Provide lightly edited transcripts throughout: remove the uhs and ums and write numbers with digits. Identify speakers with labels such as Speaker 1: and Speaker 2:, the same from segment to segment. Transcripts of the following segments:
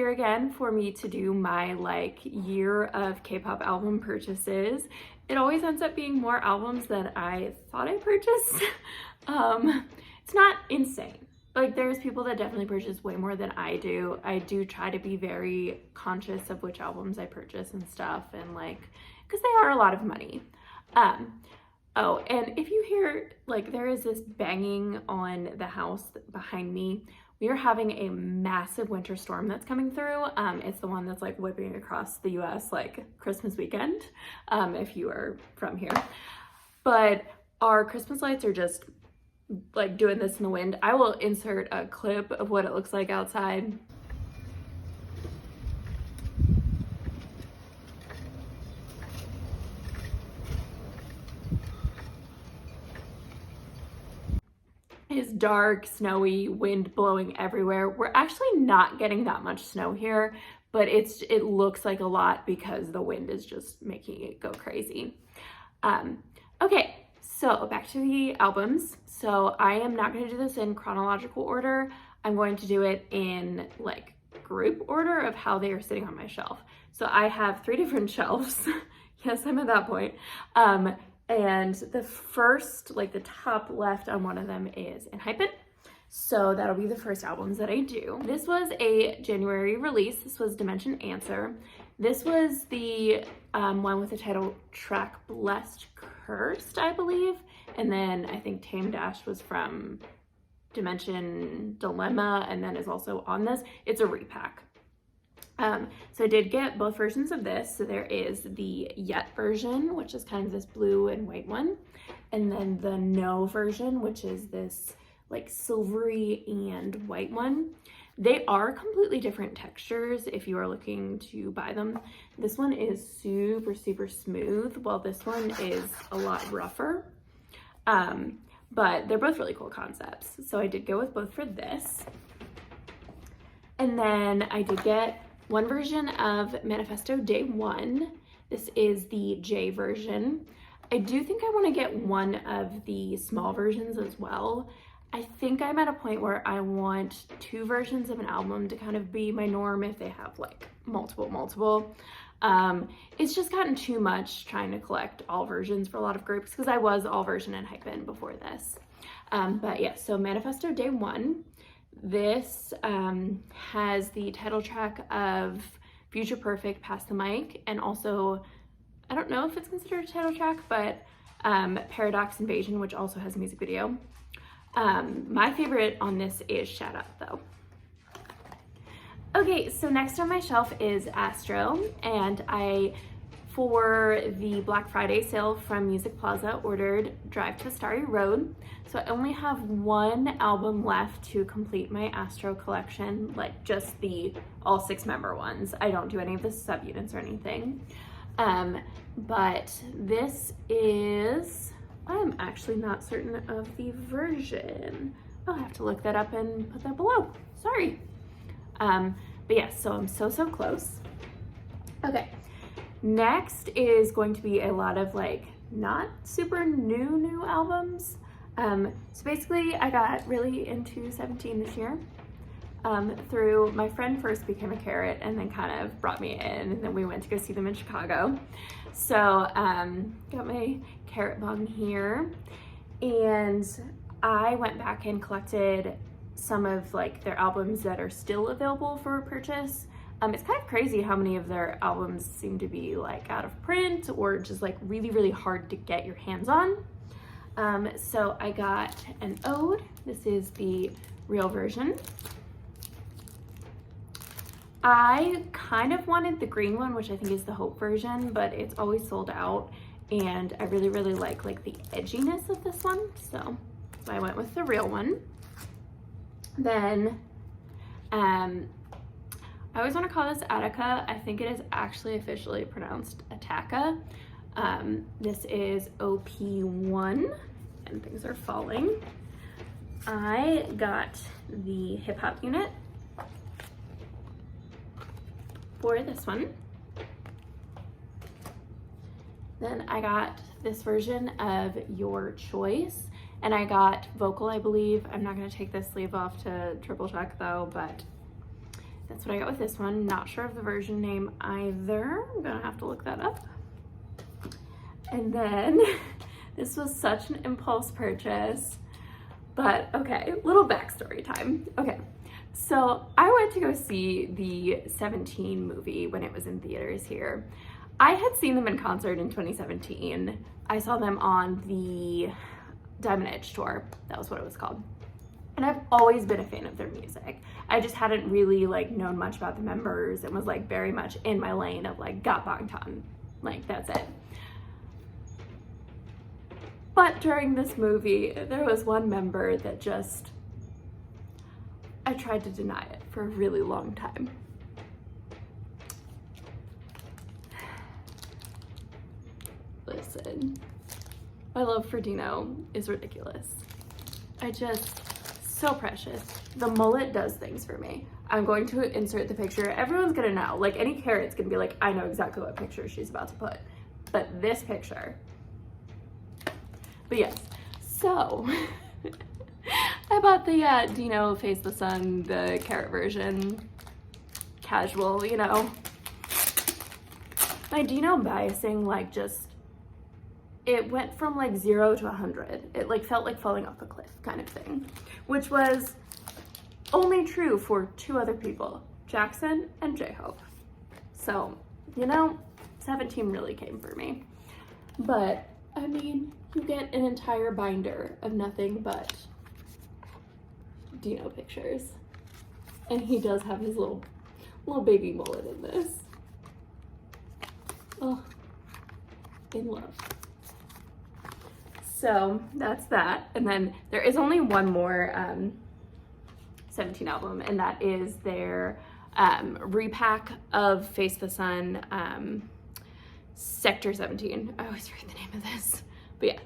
Speaker 1: year again for me to do my like year of K-pop album purchases. It always ends up being more albums than I thought I purchased. It's not insane. Like, there's people that definitely purchase way more than I do. I do try to be very conscious of which albums I purchase and stuff, and like, because they are a lot of money. Oh, and if you hear, like, there is this banging on the house behind me. We are having a massive winter storm that's coming through. It's the one that's like whipping across the US like Christmas weekend, if you are from here. But our Christmas lights are just like doing this in the wind. I will insert a clip of what it looks like outside. It's dark, snowy, wind blowing everywhere. We're actually not getting that much snow here, but it looks like a lot because the wind is just making it go crazy. Okay, so back to the albums. So I am not going to do this in chronological order. I'm going to do it in like group order of how they are sitting on my shelf. So I have 3 different shelves. Yes, I'm at that point. And the first, like the top left on one of them is Enhypen. So that'll be the first albums that I do. This was a January release. This was Dimension Answer. This was the one with the title track Blessed Cursed, I believe. And then I think Tame Dash was from Dimension Dilemma and then is also on this. It's a repack. So I did get both versions of this. So there is the Yet version, which is kind of this blue and white one. And then the No version, which is this like silvery and white one. They are completely different textures if you are looking to buy them. This one is super, super smooth, while this one is a lot rougher. But they're both really cool concepts. So I did go with both for this. And then I did get one version of Manifesto Day 1. This is the J version. I do think I want to get one of the small versions as well. I think I'm at a point where I want 2 versions of an album to kind of be my norm if they have like multiple. It's just gotten too much trying to collect all versions for a lot of groups because I was all version Enhypen before this. But yeah, so Manifesto Day 1. This has the title track of Future Perfect, Pass the Mic, and also, I don't know if it's considered a title track, but Paradox Invasion, which also has a music video. My favorite on this is Shout Out though. Okay, so next on my shelf is Astro, and for the Black Friday sale from Music Plaza, ordered Drive to Starry Road. So I only have one album left to complete my Astro collection, like just the all 6 member ones. I don't do any of the subunits or anything. But this is, I'm actually not certain of the version. I'll have to look that up and put that below. Sorry. But yeah, so I'm so close. Okay. Next is going to be a lot of like not super new albums. So basically I got really into 17 this year through my friend first became a Carrot and then kind of brought me in, and then we went to go see them in Chicago. So got my Carrot bong here, and I went back and collected some of like their albums that are still available for purchase. It's kind of crazy how many of their albums seem to be like out of print or just like really hard to get your hands on. So I got an Ode. This is the real version. I kind of wanted the green one, which I think is the Hope version, but it's always sold out, and I really like the edginess of this one, so I went with the real one. Then I always want to call this Attica. I think it is actually officially pronounced Attaka. This is OP1, and things are falling. I got the hip hop unit for this one. Then I got this version of Your Choice, and I got vocal, I believe. I'm not going to take this sleeve off to triple check though, but That's what I got with this one. Not sure of the version name either. I'm gonna have to look that up. And then this was such an impulse purchase, but okay, little backstory time. Okay, so I went to go see the 17 movie when it was in theaters here. I had seen them in concert in 2017. I saw them on the Diamond Edge tour. That was what it was called. And I've always been a fan of their music. I just hadn't really like known much about the members. It was like very much in my lane of like got Bangtan. Like that's it. But during this movie, there was one member that just, I tried to deny it for a really long time. Listen, my love for Dino is ridiculous. So precious. The mullet does things for me. I'm going to insert the picture. Everyone's gonna know, like any carrot's gonna be like, I know exactly what picture she's about to put. But this picture. But yes, so I bought the Dino Face the Sun, the carrot version, casual, you know. My Dino biasing like just, it went from like 0 to 100. It like felt like falling off a cliff kind of thing, which was only true for 2 other people, Jackson and J-Hope. So, you know, 17 really came for me. But, I mean, you get an entire binder of nothing but Dino pictures. And he does have his little baby mullet in this. Oh, in love. So that's that. And then there is only one more 17 album, and that is their repack of Face the Sun Sector 17. I always forget the name of this. But yeah.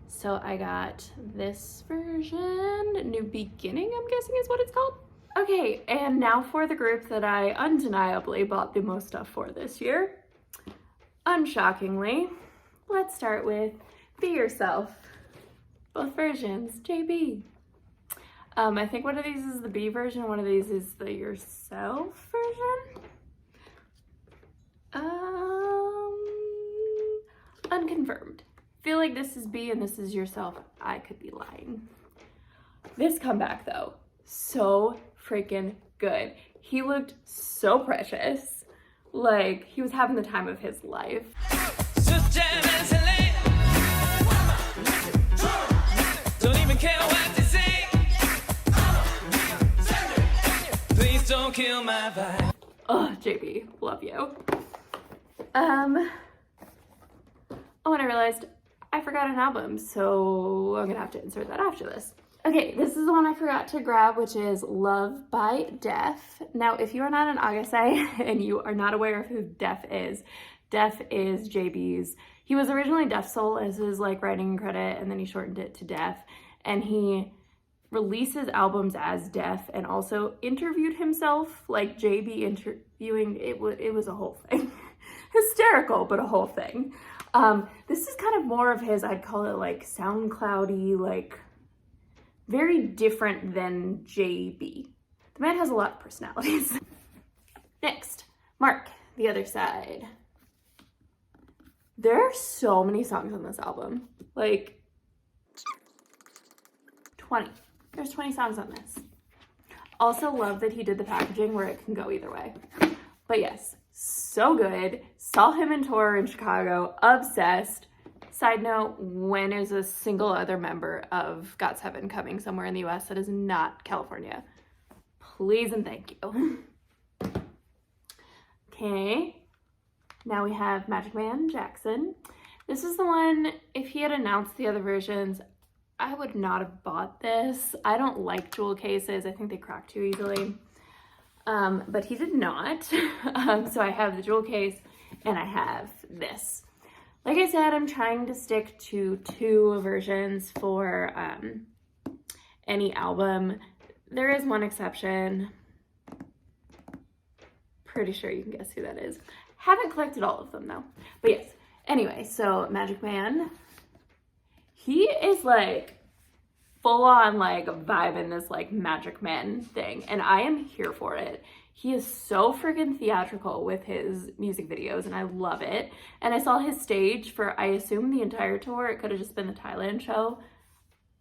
Speaker 1: So I got this version, New Beginning, I'm guessing is what it's called. Okay, and now for the group that I undeniably bought the most stuff for this year. Unshockingly, let's start with Be Yourself. Both versions, JB. I think one of these is the B version, one of these is the Yourself version. Unconfirmed. Feel like this is B and this is Yourself. I could be lying. This comeback though, so freaking good. He looked so precious. Like he was having the time of his life. Don't even care what they say. Please don't kill my vibe. Oh, JB, love you. Oh, and I realized I forgot an album, so I'm gonna have to insert that after this. Okay, this is the one I forgot to grab, which is Love by Def. Now, if you are not an Agase and you are not aware of who Def is JB's. He was originally Def Soul as his like writing credit, and then he shortened it to Def, and he releases albums as Def and also interviewed himself, like JB interviewing. It was a whole thing. Hysterical, but a whole thing. This is kind of more of his, I'd call it like SoundCloudy, like very different than JB. The man has a lot of personalities. Next, Mark, The Other Side. There are so many songs on this album, like 20. There's 20 songs on this. Also love that he did the packaging where it can go either way. But yes, so good. Saw him in tour in Chicago, obsessed. Side note, when is a single other member of GOT7 coming somewhere in the US that is not California? Please and thank you. Okay, now we have Magic Man, Jackson. This is the one, if he had announced the other versions, I would not have bought this. I don't like jewel cases. I think they crack too easily. But he did not. So I have the jewel case and I have this. Like I said, I'm trying to stick to 2 versions for any album. There is one exception. Pretty sure you can guess who that is. Haven't collected all of them though. But yes. Anyway, so Magic Man. He is like full on like vibing this like Magic Man thing, and I am here for it. He is so freaking theatrical with his music videos, and I love it. And I saw his stage for, I assume, the entire tour. It could have just been the Thailand show.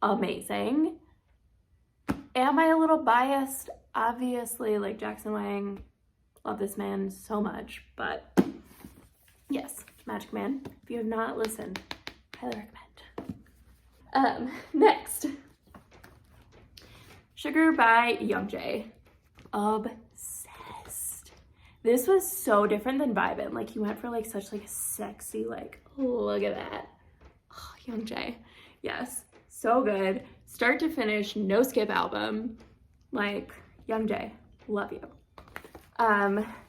Speaker 1: Amazing. Am I a little biased? Obviously, like Jackson Wang, love this man so much, but yes, Magic Man. If you have not listened, highly recommend. Next, Sugar by Youngjae. Obsessed. This was so different than Vibin'. Like, he went for like such like a sexy, like, look at that. Oh, Youngjae. Yes, so good. Start to finish, no skip album. Like, Youngjae, love you.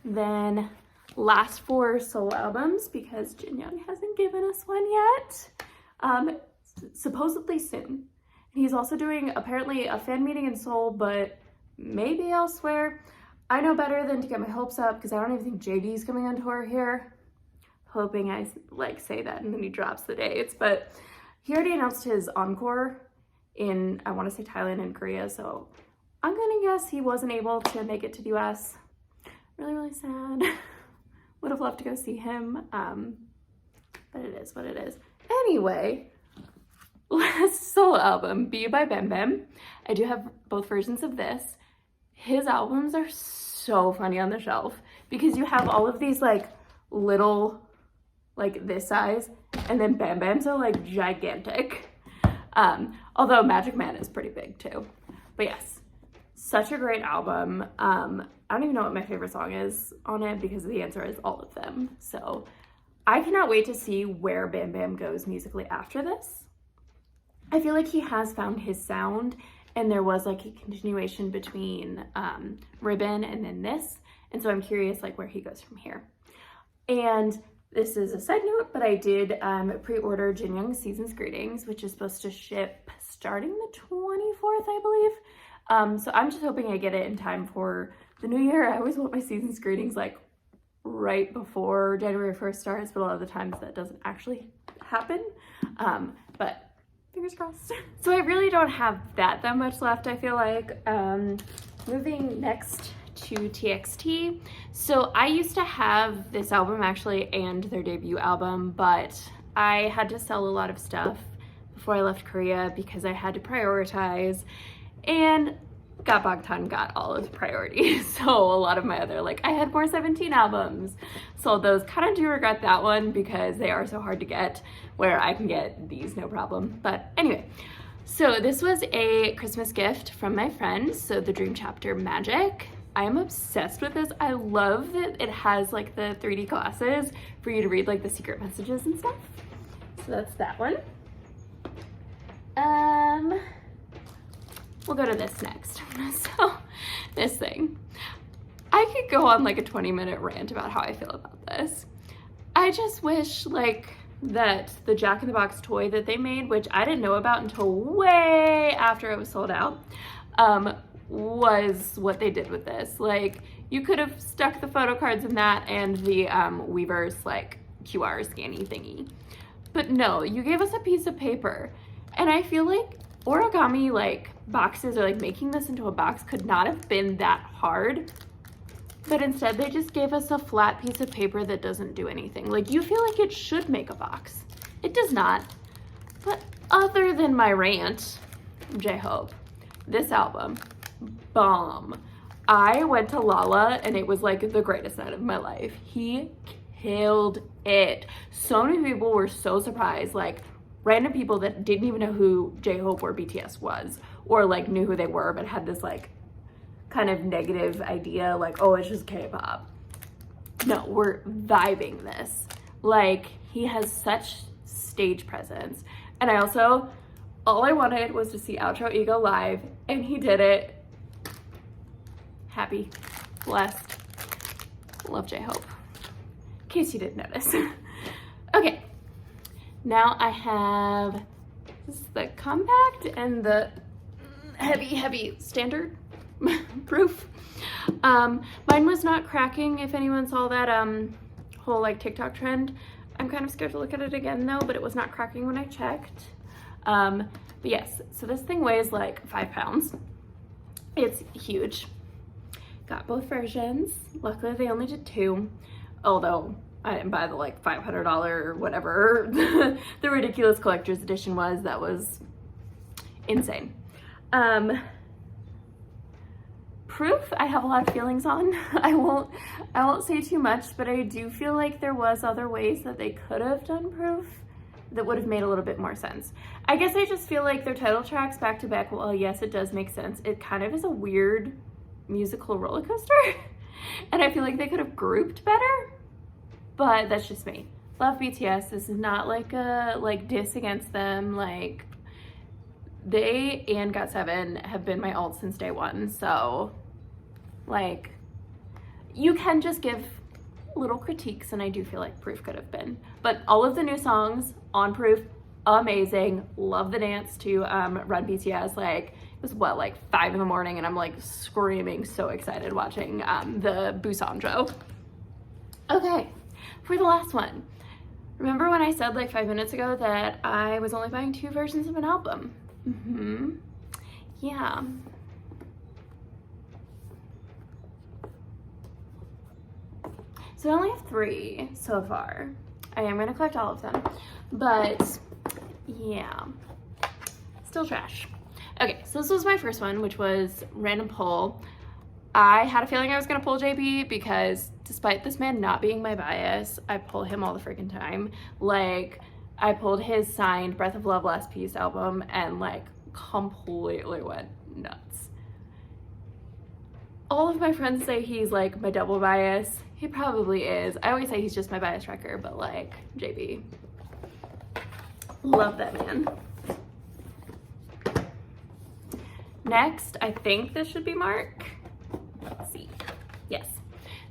Speaker 1: Then last 4 solo albums, because Jin Young hasn't given us one yet. Supposedly soon. He's also doing apparently a fan meeting in Seoul, but maybe elsewhere. I know better than to get my hopes up, because I don't even think JD's coming on tour here. Hoping I like say that and then he drops the dates, but he already announced his encore in, I want to say, Thailand and Korea, so I'm gonna guess he wasn't able to make it to the US. Really, really sad. Would have loved to go see him, but it is what it is. Anyway, last solo album, Be by Bam Bam. I do have both versions of this. His albums are so funny on the shelf, because you have all of these like little, like this size, and then Bam Bam's are like gigantic. Although Magic Man is pretty big too. But yes, such a great album. I don't even know what my favorite song is on it, because the answer is all of them. So I cannot wait to see where Bam Bam goes musically after this. I feel like he has found his sound, and there was like a continuation between Ribbon and then this. And so I'm curious like where he goes from here. And this is a side note, but I did pre-order Jin Young's Season's Greetings, which is supposed to ship starting the 24th, I believe. So I'm just hoping I get it in time for the new year. I always want my Season's Greetings like right before January 1st starts, but a lot of the times that doesn't actually happen. But fingers crossed. So I really don't have that much left, I feel like. Moving next to TXT. So I used to have this album actually and their debut album, but I had to sell a lot of stuff before I left Korea because I had to prioritize, and got Bangtan got all of the priority. So a lot of my other, like, I had more 17 albums. So those, kind of do regret that one because they are so hard to get, where I can get these no problem. But anyway, so this was a Christmas gift from my friend. So the Dream Chapter Magic. I am obsessed with this. I love that it has like the 3D glasses for you to read like the secret messages and stuff. So that's that one. We'll go to this next. So this thing, I could go on like a 20-minute rant about how I feel about this. I just wish like that the Jack in the Box toy that they made, which I didn't know about until way after it was sold out, was what they did with this. Like, you could have stuck the photo cards in that and the Weaver's like QR scanning thingy. But no, you gave us a piece of paper. And I feel like origami like boxes, or like making this into a box, could not have been that hard. But instead they just gave us a flat piece of paper that doesn't do anything. Like, you feel like it should make a box. It does not. But other than my rant, J-Hope, this album, bomb. I went to Lala and it was like the greatest night of my life. He killed it. So many people were so surprised, like random people that didn't even know who J-Hope or BTS was, or like knew who they were but had this like kind of negative idea, like, oh, it's just K-pop. No, we're vibing this. Like, he has such stage presence. And I also, all I wanted was to see Outro Ego live, and he did it. Happy, blessed, love J-Hope, in case you didn't notice. Okay, now I have this is the compact and the heavy standard proof. Mine was not cracking, if anyone saw that whole like TikTok trend. I'm kind of scared to look at it again though, but it was not cracking when I checked. But yes, so this thing weighs like 5 pounds. It's huge. Got both versions. Luckily they only did 2, although I didn't buy the like $500 or whatever the ridiculous collector's edition was. That was insane. Proof, I have a lot of feelings on. I won't say too much, but I do feel like there was other ways that they could have done Proof that would have made a little bit more sense. I guess I just feel like their title tracks back to back, well, yes, it does make sense. It kind of is a weird musical roller coaster. And I feel like they could have grouped better, but that's just me. Love BTS. This is not like a diss against them. Like, they and GOT7 have been my alt since day one, so like, you can just give little critiques, and I do feel like Proof could have been. But all of the new songs on Proof, amazing. Love the dance to Run BTS. Like, it was what, like 5 in the morning, and I'm like screaming, so excited watching the Busan intro. Okay, for the last one. Remember when I said like 5 minutes ago that I was only buying 2 versions of an album? Yeah. So I only have 3 so far. I am gonna collect all of them, but yeah, still trash. Okay, so this was my first one, which was random pull. I had a feeling I was gonna pull JB because despite this man not being my bias, I pull him all the freaking time. Like, I pulled his signed Breath of Love Last Piece album and like completely went nuts. All of my friends say he's like my double bias. He probably is. I always say he's just my bias wrecker, but like, JB. Love that man. Next, I think this should be Mark. Let's see. Yes.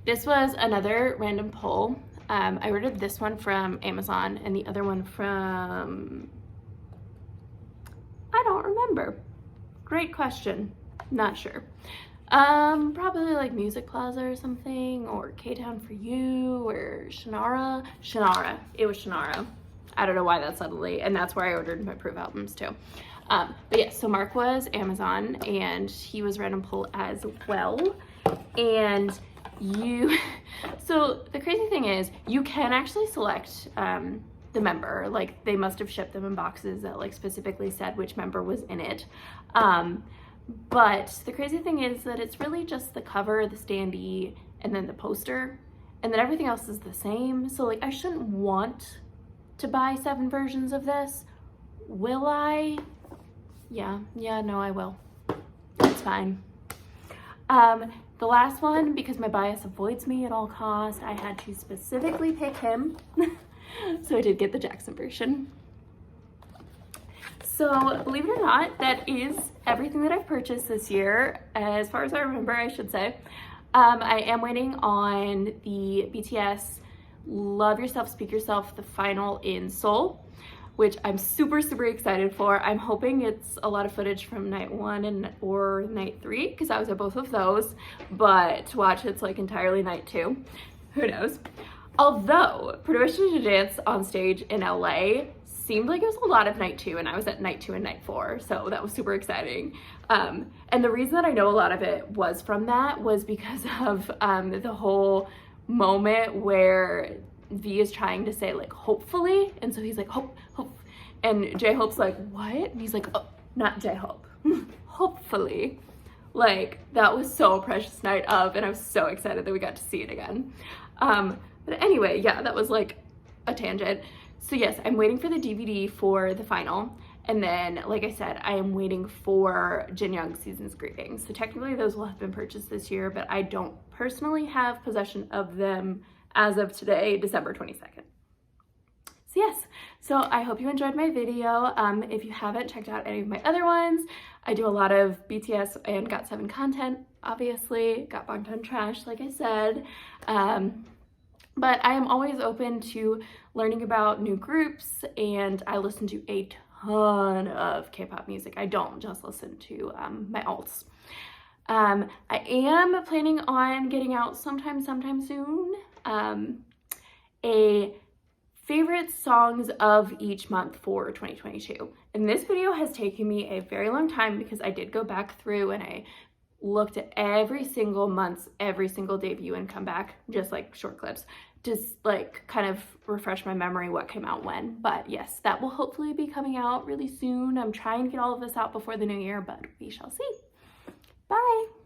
Speaker 1: This was another random pull. I ordered this one from Amazon and the other one from, I don't remember. Great question. Not sure. Probably like Music Plaza or something, or K-Town for You, or Shannara. Shannara. It was Shannara. I don't know why that suddenly, and that's where I ordered my Proof albums too. But yeah, so Mark was Amazon and he was random pull as well. And so the crazy thing is you can actually select the member. Like, they must have shipped them in boxes that like specifically said which member was in it. But the crazy thing is that it's really just the cover, the standee, and then the poster, and then everything else is the same. So like, I shouldn't want to buy 7 versions of this. Will I? Yeah, no, I will. It's fine. The last one, because my bias avoids me at all costs, I had to specifically pick him. So I did get the Jackson version. So believe it or not, that is everything that I've purchased this year, as far as I remember, I should say. I am waiting on the BTS Love Yourself, Speak Yourself, the final in Seoul, which I'm super excited for. I'm hoping it's a lot of footage from night 1 or night 3, because I was at both of those, but to watch it's like entirely night 2. Who knows? Although Permission to Dance on stage in LA seemed like it was a lot of night 2, and I was at night 2 and night 4, so that was super exciting. And the reason that I know a lot of it was from that was because of the whole moment where V is trying to say like hopefully, and so he's like hope, and J-Hope's like what? And he's like, oh, not J-Hope, hopefully. Like, that was so precious night of, and I was so excited that we got to see it again. But anyway, yeah, that was like a tangent. So yes, I'm waiting for the DVD for the final. And then, like I said, I am waiting for Jin Young's Season's Greetings. So technically those will have been purchased this year, but I don't personally have possession of them as of today, December 22nd. So yes, so I hope you enjoyed my video. If you haven't checked out any of my other ones, I do a lot of BTS and GOT7 content, obviously. Got Bangtan Trash, like I said. But I am always open to learning about new groups, and I listen to a ton of K-pop music. I don't just listen to my alts. I am planning on getting out sometime soon a favorite songs of each month for 2022. And this video has taken me a very long time because I did go back through and I looked at every single month's every single debut and comeback, just like short clips, just like kind of refresh my memory what came out when. But yes, that will hopefully be coming out really soon. I'm trying to get all of this out before the new year, but we shall see. Bye.